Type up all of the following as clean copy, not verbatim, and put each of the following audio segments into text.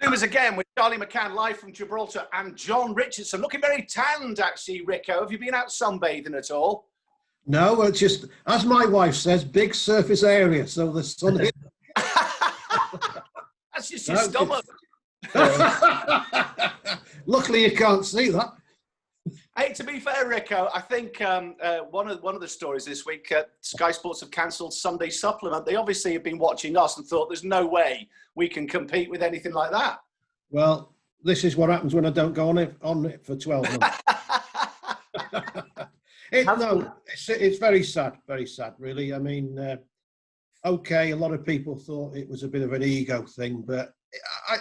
Joining us again with Charlie McCann, live from Gibraltar, and John Richardson, looking very tanned, actually, Rico. Have you been out sunbathing at all? No, it's just, as my wife says, big surface area, so the sun hits. That's just your stomach. Luckily, you can't see that. Hey, to be fair, Rico, I think one of the stories this week, Sky Sports have cancelled Sunday Supplement. They obviously have been watching us and thought there's no way we can compete with anything like that. Well, this is what happens when I don't go on it for 12 months. It's very sad, really. I mean, okay, a lot of people thought it was a bit of an ego thing, but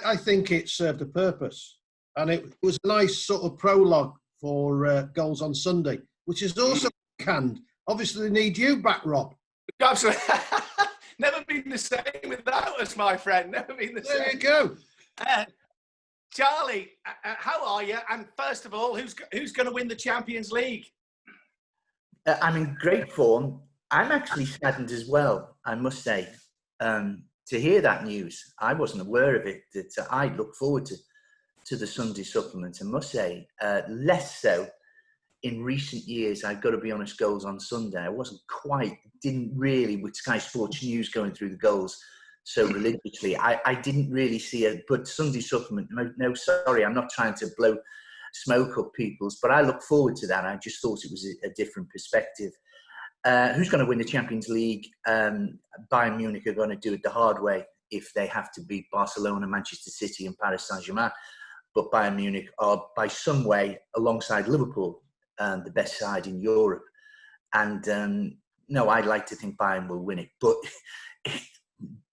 I think it served a purpose. And it was a nice sort of prologue for Goals on Sunday, which is also canned. Obviously, they need you back, Rob. Absolutely. Never been the same without us, my friend. Never been the same. There you go. Charlie, how are you? And first of all, who's going to win the Champions League? I'm in great form. I'm actually saddened as well, I must say, to hear that news. I wasn't aware of it. That I look forward to the Sunday supplement. I must say, less so in recent years. I've got to be honest, Goals on Sunday. I didn't really, with Sky Sports News going through the goals so religiously, I didn't really see it. But Sunday supplement, no, sorry, I'm not trying to blow smoke up people's, but I look forward to that. I just thought it was a different perspective. Who's going to win the Champions League? Bayern Munich are going to do it the hard way if they have to beat Barcelona, Manchester City and Paris Saint-Germain. But Bayern Munich are, by some way, alongside Liverpool, the best side in Europe. And no, I'd like to think Bayern will win it.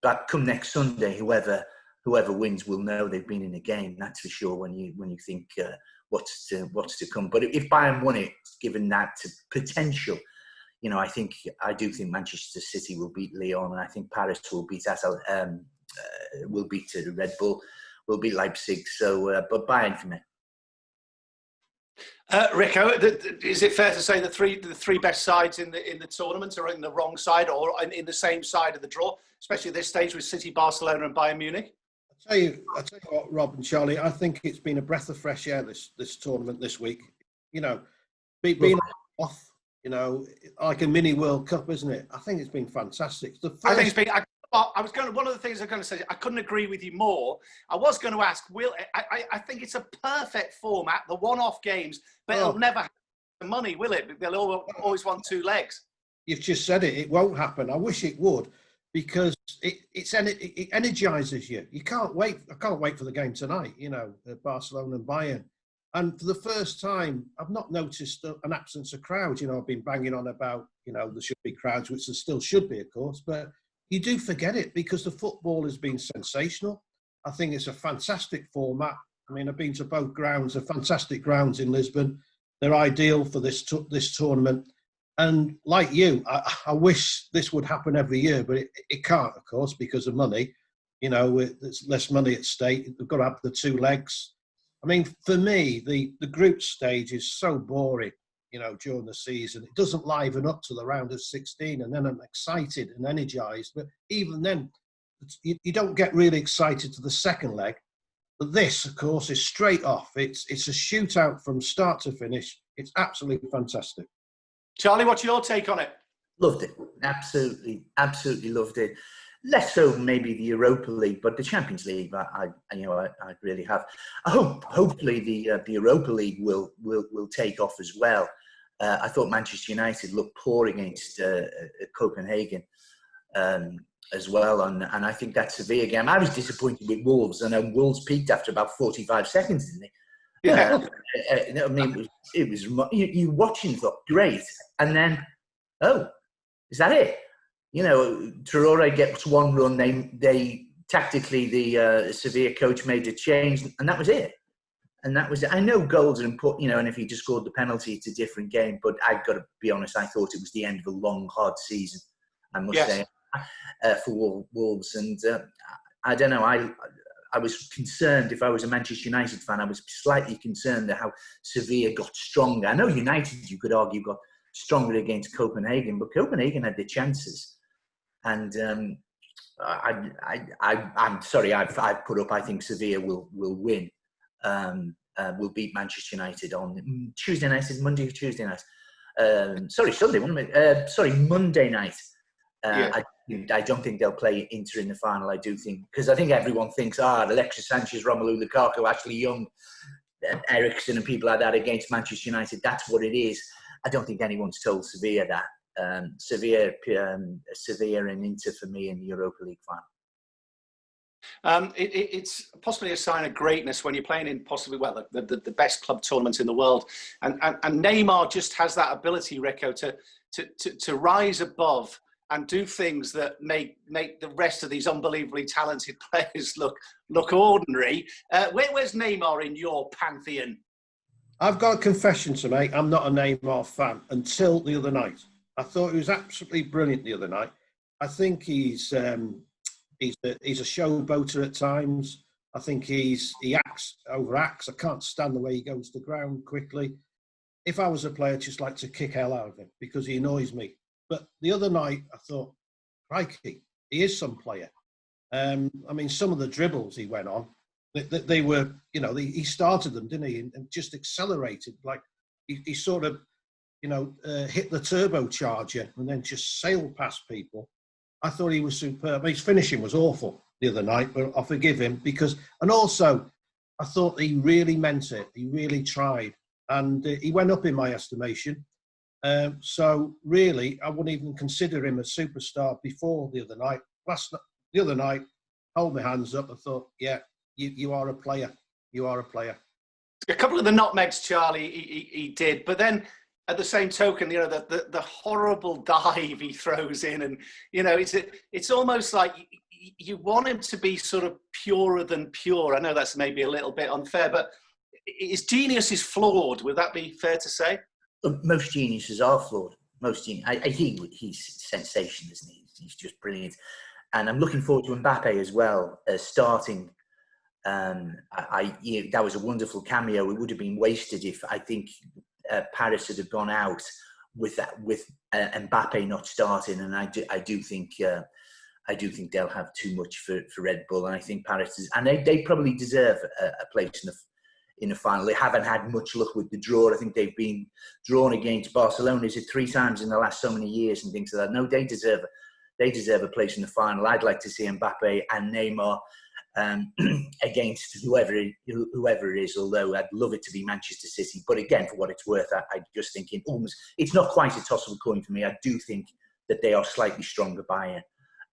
But come next Sunday, whoever wins will know they've been in the game. That's for sure. When you think what's to come. But if Bayern won it, given that potential, I do think Manchester City will beat Lyon, and I think Paris will beat the Red Bull, will beat Leipzig. So, but Bayern for me. Rico, is it fair to say the three best sides in the tournament are in the wrong side or in the same side of the draw, especially at this stage with City, Barcelona, and Bayern Munich? I tell you what, Rob and Charlie, I think it's been a breath of fresh air this tournament this week. Being off, like a mini World Cup, isn't it? I think it's been fantastic. I think it's been. One of the things I was going to say, I couldn't agree with you more. I was going to ask, I think it's a perfect format, the one-off games, but it'll never have the money, will it? They'll always want two legs. You've just said it. It won't happen. I wish it would, because it energises you. You can't wait. I can't wait for the game tonight, Barcelona and Bayern. And for the first time, I've not noticed an absence of crowds. I've been banging on about, there should be crowds, which there still should be, of course, but you do forget it because the football has been sensational. I think it's a fantastic format. I mean, I've been to both grounds, they're fantastic grounds in Lisbon. They're ideal for this tournament. And like you, I wish this would happen every year, but it can't, of course, because of money. There's less money at stake. They've got to have the two legs. I mean, for me, the group stage is so boring, during the season. It doesn't liven up to the round of 16, and then I'm excited and energised. But even then, you don't get really excited to the second leg. But this, of course, is straight off. It's a shootout from start to finish. It's absolutely fantastic. Charlie, what's your take on it? Loved it. Absolutely loved it. Less so maybe the Europa League, but the Champions League, I really have. Hopefully the Europa League will take off as well. I thought Manchester United looked poor against Copenhagen as well, and I think that Sevilla game. I was disappointed with Wolves, and Wolves peaked after about 45 seconds, didn't they? Yeah. I mean, it was you watching thought great, and then is that it? Traore gets one run. They tactically the Sevilla coach made a change, and that was it. And that was it. I know goals are important, and if he just scored the penalty, it's a different game. But I've got to be honest, I thought it was the end of a long, hard season, I must say, for Wolves. And I don't know, I was concerned. If I was a Manchester United fan, I was slightly concerned at how Sevilla got stronger. I know United, you could argue, got stronger against Copenhagen, but Copenhagen had their chances. And I'm sorry. I've put up. I think Sevilla will win. Will beat Manchester United on Tuesday night. Is Monday or Tuesday night? Sorry, Sunday. Sorry, Monday night. Yeah. I don't think they'll play Inter in the final. I do think, because I think everyone thinks, Alexis Sanchez, Romelu Lukaku, Ashley Young, Eriksen and people like that against Manchester United. That's what it is. I don't think anyone's told Sevilla that. Sevilla and Inter for me in the Europa League final. It's possibly a sign of greatness when you're playing in possibly, well, the best club tournament in the world. And Neymar just has that ability, Rico, to rise above and do things that make the rest of these unbelievably talented players look ordinary. Where's Neymar in your pantheon? I've got a confession to make. I'm not a Neymar fan until the other night. I thought he was absolutely brilliant the other night. I think he's a showboater at times. I think he overacts. I can't stand the way he goes to ground quickly. If I was a player, I'd just like to kick hell out of him because he annoys me. But the other night, I thought, crikey, he is some player. I mean, some of the dribbles he went on, they were, he started them, didn't he? And just accelerated. Like he sort of, hit the turbocharger and then just sailed past people. I thought he was superb. His finishing was awful the other night, but I forgive him and also I thought he really meant it. He really tried. And he went up in my estimation. So really, I wouldn't even consider him a superstar before the other night. The other night, hold my hands up. I thought, yeah, you are a player. You are a player. A couple of the nutmegs, Charlie, he did, but then at the same token, the horrible dive he throws in, and it's almost like you want him to be sort of purer than pure. I know that's maybe a little bit unfair, but his genius is flawed. Would that be fair to say? Most geniuses are flawed. He's sensation, isn't he? He's just brilliant. And I'm looking forward to Mbappe as well, starting. That was a wonderful cameo. It would have been wasted if I think Paris had gone out with Mbappe not starting. And I do think they'll have too much for Red Bull. And I think Paris and they probably deserve a place in the final. They haven't had much luck with the draw. I think they've been drawn against Barcelona 3 times in the last so many years and things like that. No, they deserve a place in the final. I'd like to see Mbappe and Neymar against whoever it is, although I'd love it to be Manchester City. But again, for what it's worth, I just think it's not quite a toss of a coin for me. I do think that they are slightly stronger Bayern.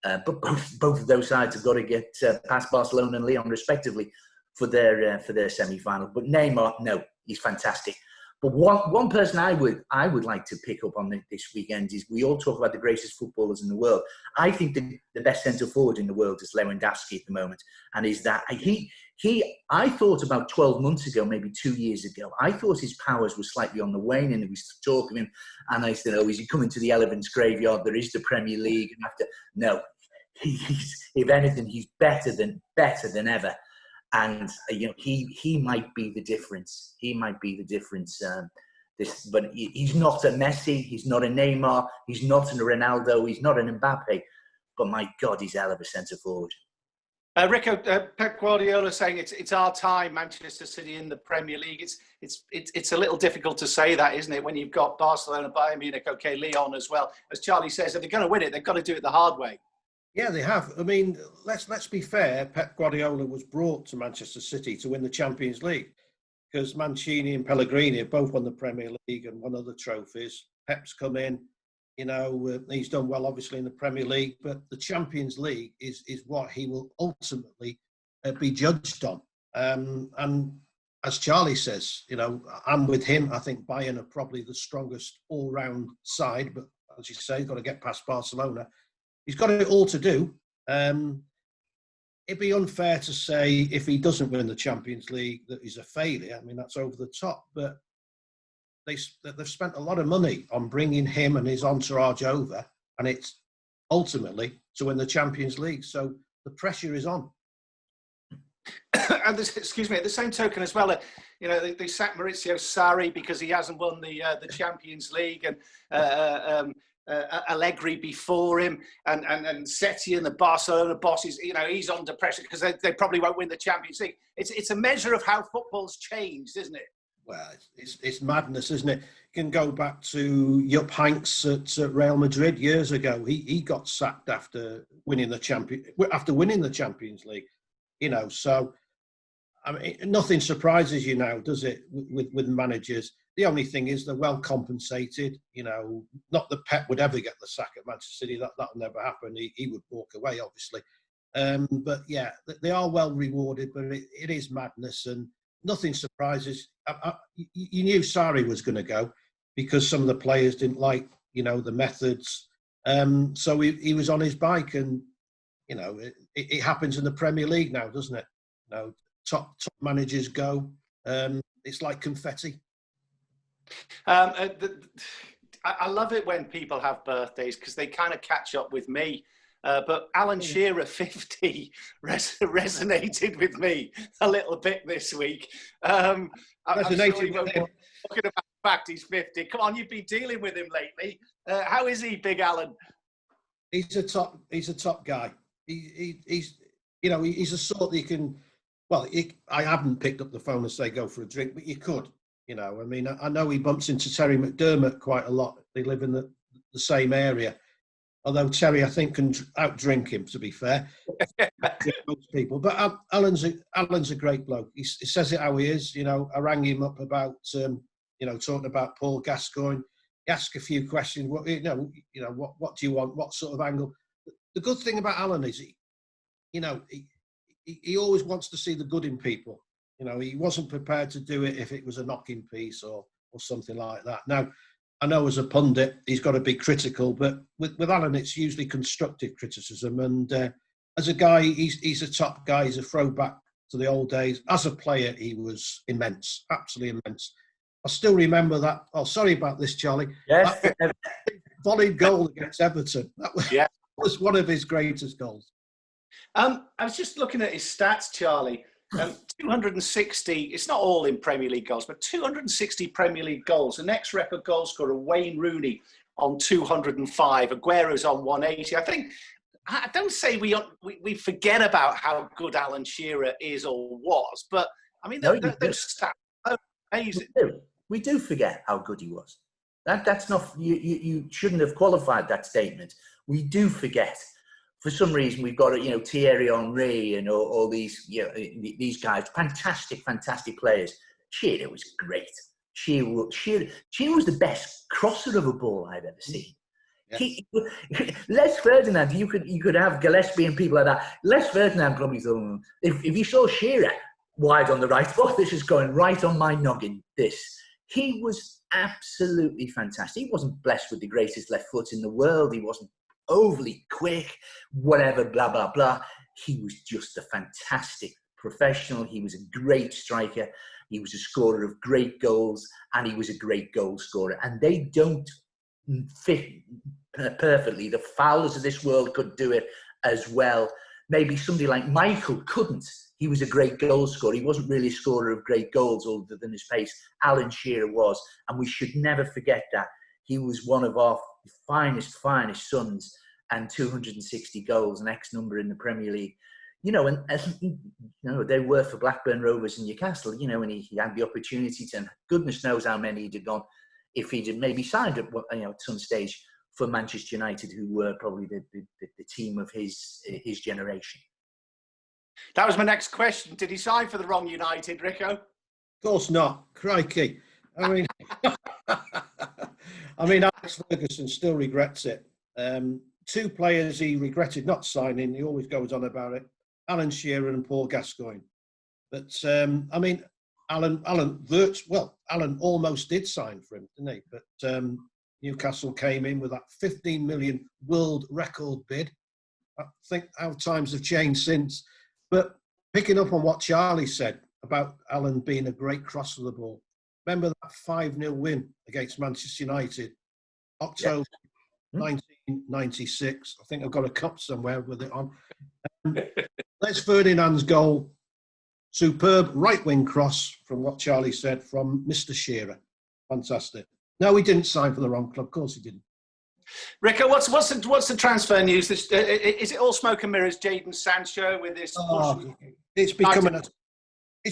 But both of those sides have got to get past Barcelona and Lyon respectively for their semi-final. But Neymar, no, he's fantastic. But one person I would like to pick up on this weekend is, we all talk about the greatest footballers in the world. I think the best centre forward in the world is Lewandowski at the moment, and is that I thought about 12 months ago, maybe 2 years ago, I thought his powers were slightly on the wane, and there was talk of him, and I said, is he coming to the elephant's graveyard? There is the Premier League, and no, if anything, he's better than ever. And he might be the difference. He might be the difference. But he's not a Messi. He's not a Neymar. He's not a Ronaldo. He's not an Mbappe. But my God, he's a hell of a centre forward. Rico, Pep Guardiola saying it's our time, Manchester City in the Premier League. It's a little difficult to say that, isn't it? When you've got Barcelona, Bayern Munich, Lyon as well. As Charlie says, if they're going to win it, they've got to do it the hard way. Yeah, they have. I mean, let's be fair. Pep Guardiola was brought to Manchester City to win the Champions League, because Mancini and Pellegrini have both won the Premier League and won other trophies. Pep's come in, he's done well, obviously, in the Premier League, but the Champions League is what he will ultimately be judged on. And as Charlie says, I'm with him. I think Bayern are probably the strongest all-round side, but as you say, got to get past Barcelona. He's got it all to do. It'd be unfair to say if he doesn't win the Champions League that he's a failure. I mean, that's over the top. But they've spent a lot of money on bringing him and his entourage over, and it's ultimately to win the Champions League. So the pressure is on. And excuse me, at the same token as well, they sacked Maurizio Sarri because he hasn't won the Champions League, and Allegri before him, and Setti and the Barcelona bosses. You know, he's under pressure because they probably won't win the Champions League. It's a measure of how football's changed, isn't it? Well, it's madness, isn't it? You can go back to Jupp Heynckes at Real Madrid years ago. He got sacked after winning the Champions League. You know, so I mean, nothing surprises you now, does it? With managers, the only thing is they're well compensated. You know, not that Pep would ever get the sack at Manchester City. That'll never happen. He would walk away, obviously. But yeah, they are well rewarded. But it is madness, and nothing surprises. You knew Sarri was going to go because some of the players didn't like, you know, the methods. So he was on his bike, and you know, it happens in the Premier League now, doesn't it? You know, top managers go. It's like confetti. I love it when people have birthdays because they kind of catch up with me. But Alan Shearer 50 resonated with me a little bit this week. I'm sure you won't be talking about the fact he's 50. Come on, you've been dealing with him lately. How is he, Big Alan? He's a top guy. He's you know, he's a sort that you can. Well, I haven't picked up the phone and say go for a drink, but you could. You know, I mean, I know he bumps into Terry McDermott quite a lot. They live in the same area. Although Terry, I think, can outdrink him, to be fair. Most people. But Alan's a great bloke. He says it how he is. You know, I rang him up about, you know, talking about Paul Gascoigne. He asked a few questions. What do you want? What sort of angle? The good thing about Alan is, he always wants to see the good in people. You know, he wasn't prepared to do it if it was a knocking piece or something like that. Now, I know as a pundit, he's got to be critical, but with Alan, it's usually constructive criticism. And as a guy, he's a top guy. He's a throwback to the old days. As a player, he was immense, absolutely immense. I still remember that. Oh, sorry about this, Charlie. Yes. That volleyed goal against Everton. That was one of his greatest goals. I was just looking at his stats, Charlie. 260, it's not all in Premier League goals, but 260 Premier League goals. The next record goal scorer, Wayne Rooney, on 205. Aguero's on 180. I don't say we forget about how good Alan Shearer is or was, but I mean, those stats are amazing. We do forget how good he was. That's not, you shouldn't have qualified that statement. We do forget. For some reason, we've got, Thierry Henry and all these, these guys, fantastic players. Shearer was great. Shearer was the best crosser of a ball I've ever seen. Yeah. Les Ferdinand, you could have Gillespie and people like that. Les Ferdinand probably thought, if you saw Shearer wide on the right, this is going right on my noggin. He was absolutely fantastic. He wasn't blessed with the greatest left foot in the world. He wasn't overly quick, whatever, blah, blah, blah. He was just a fantastic professional. He was a great striker. He was a scorer of great goals, and he was a great goal scorer. And they don't fit perfectly. The Fowlers of this world could do it as well. Maybe somebody like Michael couldn't. He was a great goal scorer. He wasn't really a scorer of great goals other than his pace. Alan Shearer was. And we should never forget that. He was one of our finest sons, and 260 goals, an X number in the Premier League. And they were for Blackburn Rovers and Newcastle, and he had the opportunity to, and goodness knows how many he'd have gone if he'd have maybe signed at some stage for Manchester United, who were probably the team of his generation. That was my next question. Did he sign for the wrong United, Rico? Of course not. Crikey. I mean, Alex Ferguson still regrets it. Two players he regretted not signing. He always goes on about it: Alan Shearer and Paul Gascoigne. But Alan almost did sign for him, didn't he? But Newcastle came in with that 15 million world record bid. I think how times have changed since. But picking up on what Charlie said about Alan being a great crosser of the ball. Remember that 5-0 win against Manchester United, October 1996. I think I've got a cup somewhere with it on. Les Ferdinand's goal, superb right-wing cross from what Charlie said from Mr. Shearer. Fantastic. No, he didn't sign for the wrong club. Of course he didn't. Rico, what's the transfer news? Is it all smoke and mirrors? Jadon Sancho with this push? It's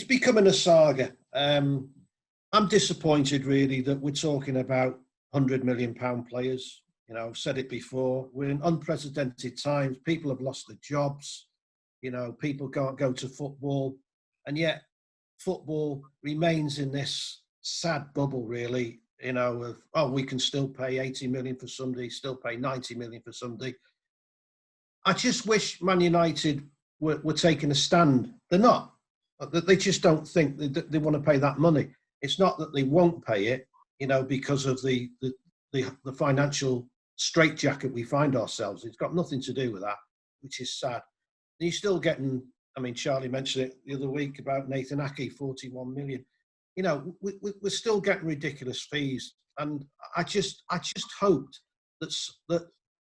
becoming a saga. I'm disappointed, really, that we're talking about £100 million players. You know, I've said it before. We're in unprecedented times. People have lost their jobs. You know, people can't go to football, and yet football remains in this sad bubble, really. You know, of we can still pay 80 million for somebody, still pay 90 million for somebody. I just wish Man United were taking a stand. They're not. They just don't think they want to pay that money. It's not that they won't pay it, you know, because of the financial straitjacket we find ourselves. It's got nothing to do with that, which is sad. And you're still getting. I mean, Charlie mentioned it the other week about Nathan Ake, 41 million. You know, we're still getting ridiculous fees, and I just hoped that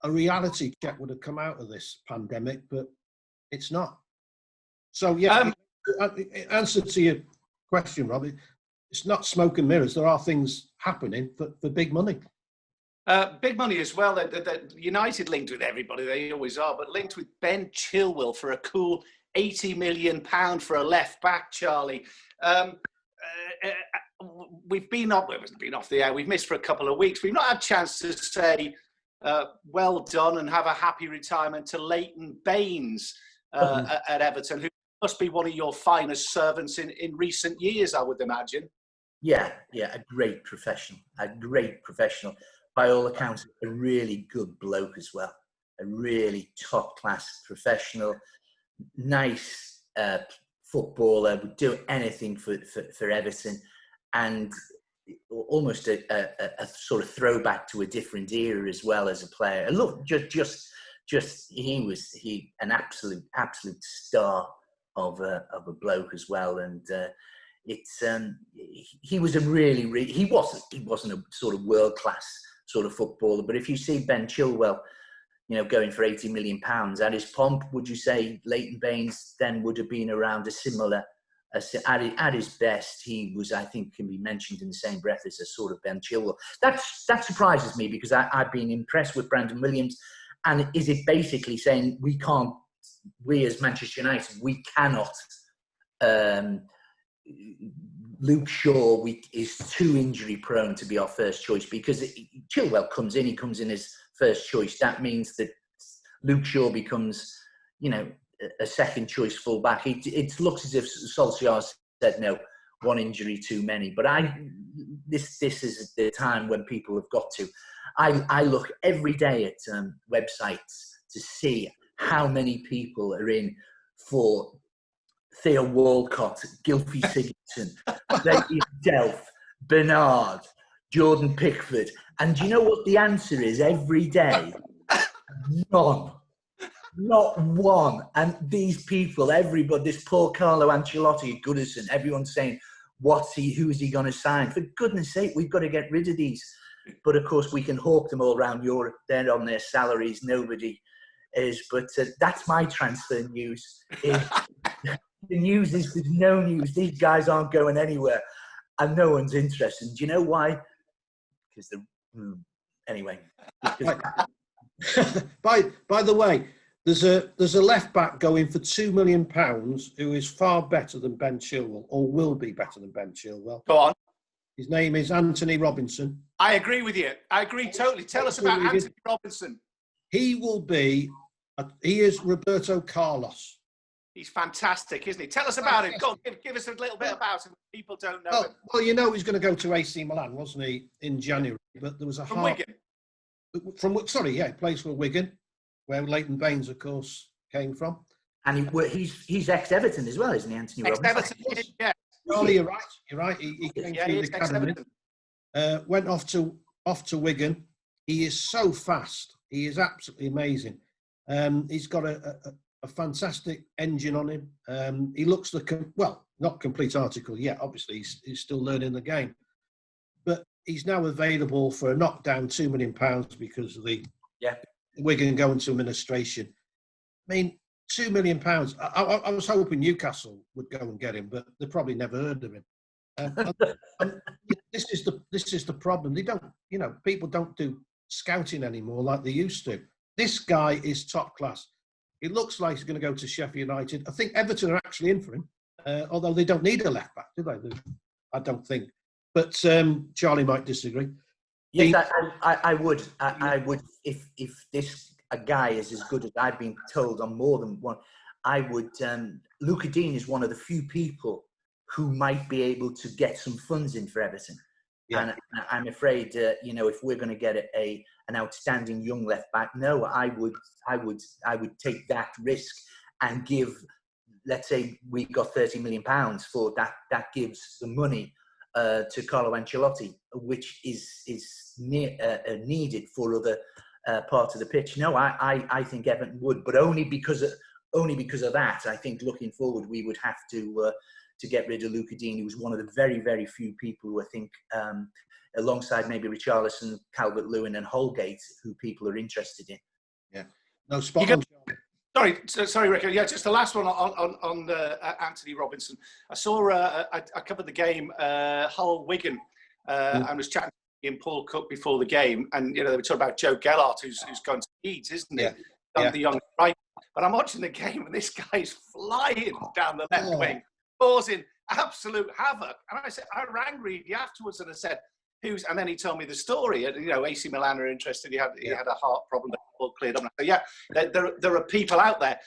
a reality check would have come out of this pandemic, but it's not. So yeah, answer to your question, Rob. It's not smoke and mirrors. There are things happening for big money. Big money as well. United linked with everybody, they always are, but linked with Ben Chilwell for a cool £80 million for a left back, Charlie. We've been off the air. We've missed for a couple of weeks. We've not had a chance to say well done and have a happy retirement to Leighton Baines at Everton, who must be one of your finest servants in recent years, I would imagine. Yeah, a great professional. By all accounts, a really good bloke as well. A really top-class professional, nice footballer, would do anything for Everton, and almost a sort of throwback to a different era as well as a player. And look, just he an absolute star of a bloke as well, and he was a really he wasn't a sort of world class sort of footballer, but if you see Ben Chilwell, you know, going for £80 million at his pomp, would you say Leighton Baines then would have been around a similar? At his best, he was, I think, can be mentioned in the same breath as a sort of Ben Chilwell. That surprises me, because I've been impressed with Brandon Williams. And is it basically saying we as Manchester United, we cannot, Luke Shaw is too injury prone to be our first choice, because Chilwell comes in as first choice. That means that Luke Shaw becomes, you know, a second choice fullback. It looks as if Solskjaer said no, one injury too many. But this is the time when people have got to. I look every day at websites to see how many people are in for Theo Walcott, Gylfi Sigurdsson, Delph, Bernard, Jordan Pickford. And do you know what the answer is every day? None. Not one. And these people, everybody, this poor Carlo Ancelotti, Goodison, everyone's saying, who is he going to sign? For goodness sake, we've got to get rid of these. But of course, we can hawk them all around Europe. They're on their salaries. Nobody is. But that's my transfer news. The news is there's no news. These guys aren't going anywhere. And no one's interested. And do you know why? Because anyway. By the way, there's a left back going for £2 million who is far better than Ben Chilwell, or will be better than Ben Chilwell. Go on. His name is Anthony Robinson. I agree with you. I agree totally. Tell us about Anthony Robinson. He is Roberto Carlos. He's fantastic, isn't he? Tell us about him. Go on, give us a little bit about him. People don't know him. Well, you know he's going to go to AC Milan, wasn't he, in January? But there was a Wigan. He plays for Wigan, where Leighton Baines, of course, came from. And he's ex-Everton as well, isn't he, Anthony Robinson? Ex-Everton, yeah. Charlie, you're right. He came through the academy. Went off to Wigan. He is so fast. He is absolutely amazing. He's got a fantastic engine on him. He looks not complete article yet. Obviously, he's still learning the game. But he's now available for a knockdown £2 million because of the Wigan going to administration. I mean, £2 million. I was hoping Newcastle would go and get him, but they probably never heard of him. This is the problem. They don't, people don't do scouting anymore like they used to. This guy is top class. It looks like he's going to go to Sheffield United. I think Everton are actually in for him, although they don't need a left back, do they? I don't think. But Charlie might disagree. Yes, I would. I would if this a guy is as good as I've been told on more than one. I would. Luca Dean is one of the few people who might be able to get some funds in for Everton. Yeah. And I'm afraid, if we're going to get an outstanding young left back, no, I would take that risk and give. Let's say we got £30 million for that. That gives the money to Carlo Ancelotti, which is needed for other parts of the pitch. No, I think Everton would, but only because of that. I think looking forward, we would have to get rid of Luca Dean, who was one of the very, very few people who I think, alongside maybe Richarlison, Calvert-Lewin and Holgate, who people are interested in. Yeah. No, spot on. Sorry, Rick. Yeah, just the last one on Anthony Robinson. I saw I covered the game Hull Wigan and was chatting to Ian Paul Cook before the game, and they were talking about Joe Gellart, who's going to Leeds, isn't he? Yeah. The young striker. But I'm watching the game, and this guy's flying down the left wing, causing absolute havoc. And I rang Reedy afterwards, and I said, "Who's?" And then he told me the story. And, AC Milan are interested. He had a heart problem that all cleared up. So there are people out there.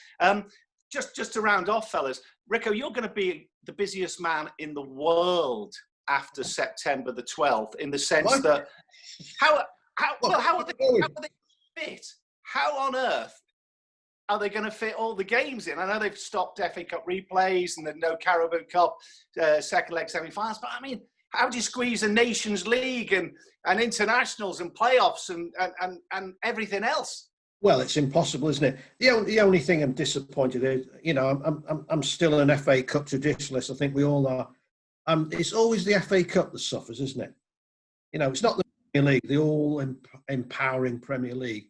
Just to round off, fellas, Rico, you're going to be the busiest man in the world after September the 12th, in the sense that how are they fit? How on earth are they going to fit all the games in? I know they've stopped FA Cup replays and there's no Carabao Cup second leg semi-finals, but I mean, how do you squeeze a Nations League and internationals and playoffs and everything else? Well, it's impossible, isn't it? The only thing I'm disappointed is, I'm still an FA Cup traditionalist. I think we all are. It's always the FA Cup that suffers, isn't it? It's not the Premier League, the all-empowering Premier League.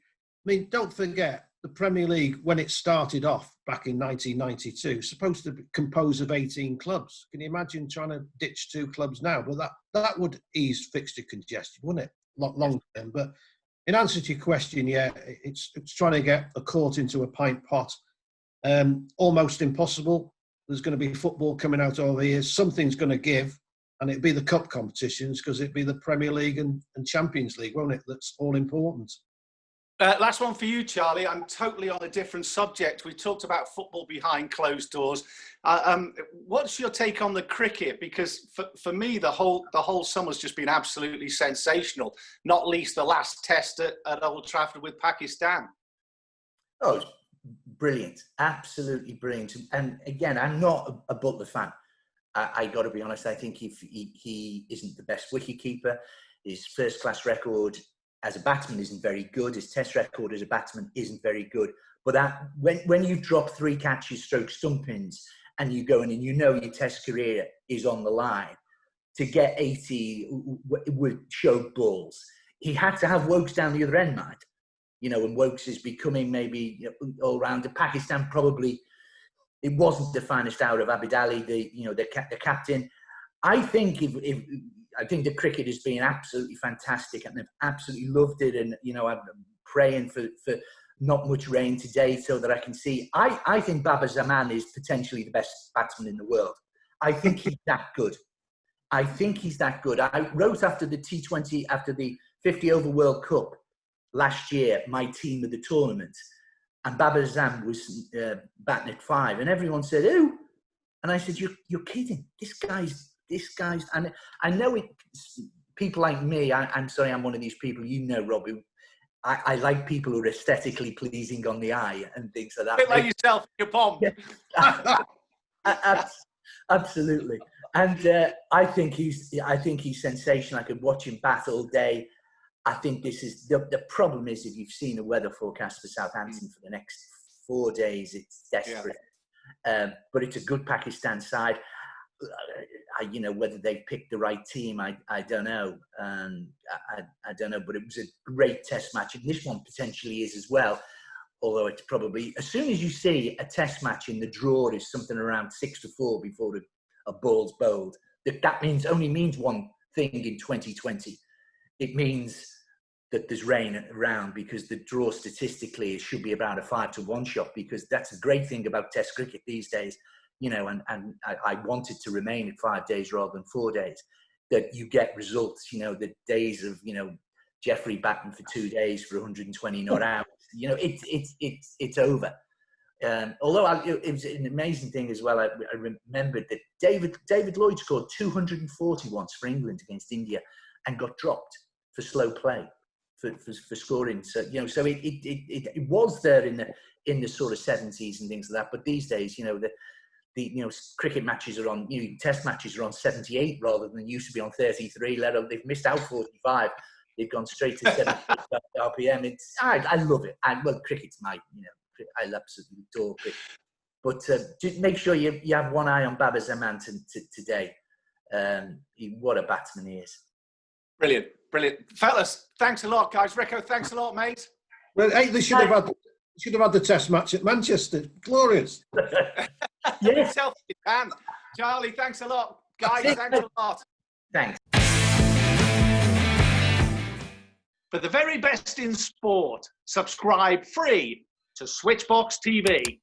I mean, don't forget, the Premier League, when it started off back in 1992, supposed to be composed of 18 clubs. Can you imagine trying to ditch 2 clubs now? Well, that would ease fixture congestion, wouldn't it? Long term. But in answer to your question, it's trying to get a quart into a pint pot. Almost impossible. There's going to be football coming out over here. Something's going to give, and it'd be the cup competitions, because it'd be the Premier League and Champions League, won't it? That's all important. Last one for you, Charlie. I'm totally on a different subject. We talked about football behind closed doors. What's your take on the cricket? Because for me, the whole summer's just been absolutely sensational. Not least the last test at Old Trafford with Pakistan. Oh, it's brilliant! Absolutely brilliant. And again, I'm not a Butler fan. I got to be honest. I think he isn't the best wicketkeeper. His first-class record as a batsman isn't very good. His test record as a batsman isn't very good. But when you drop 3 catches, stroke stumpings, and you go in and your test career is on the line, to get 80 would show balls. He had to have Wokes down the other end, mate. And Wokes is becoming maybe all rounder. Pakistan probably, it wasn't the finest hour of Abid Ali, the captain. I think I think the cricket has been absolutely fantastic, and I've absolutely loved it. And I'm praying for not much rain today so that I can see. I think Babar Zaman is potentially the best batsman in the world. I think he's that good. I wrote after the T20, after the 50 over World Cup last year, my team of the tournament, and Babar Zaman was batting at 5, and everyone said, "Who?" And I said, "You're kidding. This guy's." And I know it. People like me. I'm sorry, I'm one of these people. Rob. I like people who are aesthetically pleasing on the eye and things like that. A bit like yourself, your bomb. Yeah. Absolutely. And I think he's sensational. I could watch him bat all day. I think this is the problem is, if you've seen a weather forecast for Southampton for the next 4 days, it's desperate. Yeah. But it's a good Pakistan side. Whether they picked the right team, I don't know. I don't know, but it was a great test match. And this one potentially is as well. Although it's probably, as soon as you see a test match in the draw is something around 6-4 before a ball's bowled, that only means one thing in 2020. It means that there's rain around, because the draw statistically should be about a 5-1 shot, because that's a great thing about Test cricket these days, you know, and I want it to remain at 5 days rather than 4 days, that you get results, you know, the days of, you know, Jeffrey batting for 2 days for 120 not out, you know, it's over. Although it was an amazing thing as well. I remembered that David Lloyd scored 240 once for England against India and got dropped for slow play for scoring. So, you know, so it was there in the sort of 70s and things like that. But these days, you know, the you know, cricket matches are on, you know, test matches are on 78 rather than used to be on 33. They've missed out 45. They've gone straight to 70 RPM. I love it. Well, cricket's my, you know, I absolutely adore cricket. But just make sure you have one eye on Babar Zaman today. What a batsman he is. Brilliant. Fellas, thanks a lot, guys. Rico, thanks a lot, mate. Well, hey, they should have had the test match at Manchester. Glorious. Yes. Tell you can. Charlie, thanks a lot. Guys, thanks a lot. Thanks. For the very best in sport, subscribe free to Switchbox TV.